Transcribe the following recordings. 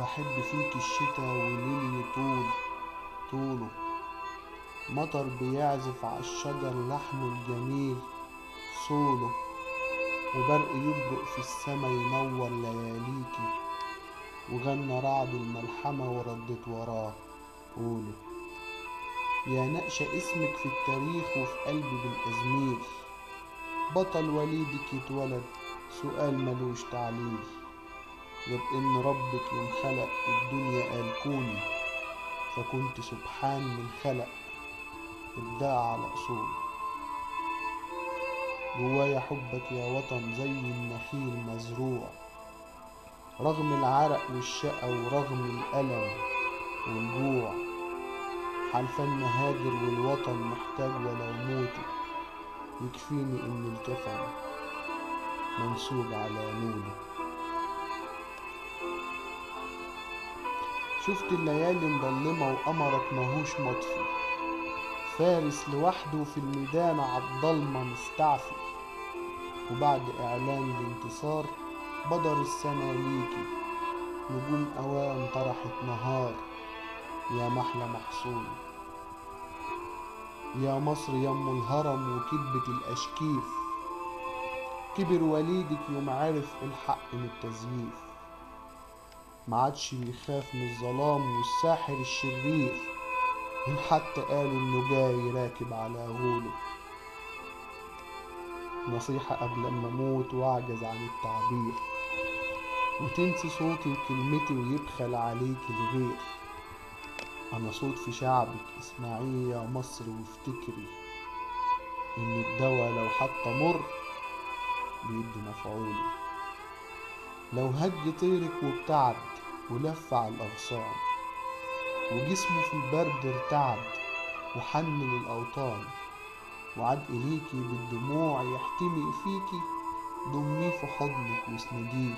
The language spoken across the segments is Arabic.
بحب فيك الشتا وليلي طوله مطر بيعزف عالشجر لحنه الجميل صوله، وبرق يبرق في السما ينور لياليكي، وغنى رعد الملحمة وردت وراه قوله. يا نقشة اسمك في التاريخ وفي قلبي بالأزميل، بطل وليدك يتولد سؤال ملوش تعليل، غير إن ربك يوم خلق الدنيا قال كوني، فكنت سبحان من خلق ابداع على أصول. جوايا حبك يا وطن زي النخيل مزروع، رغم العرق والشقا ورغم الألم والجوع، حلفان مهاجر والوطن محتاج ولو موتي، يكفيني إن الكفن منسوب على نوله. شفت الليالي مظلمة وقمرك ماهوش مطفي، فارس لوحده في الميدان عالضلمة مستعفي، وبعد إعلان الانتصار بدر السما ليكي، نجوم أوان طرحت نهار يا محلى محصول. يا مصر يم الهرم وكبة الأشكيف، كبر وليدك يوم عرف الحق من التزييف، معادش بيخاف من الظلام والساحر الشرير، إن حتى قالوا إنه جاي راكب على غوله. نصيحة قبل ما أموت وأعجز عن التعبير، وتنسي صوتي وكلمتي ويبخل عليك الغير، أنا صوت في شعبك اسمعيه يا مصر وافتكري، إن الدوا لو حتى مر بيدي مفعوله. لو هج طيرك وابتعد ولف على الأغصان، وجسمه في البرد ارتعد وحن للأوطان، وعاد إليكي بالدموع يحتمي فيكي، ضميه في حضنك واسنديه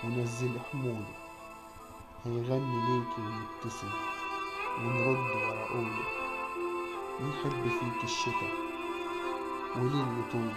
ونزلي حموله، هيغني ليكي ويبتسم ونرد ورا قوله. بنحب فيك الشتا وليل طول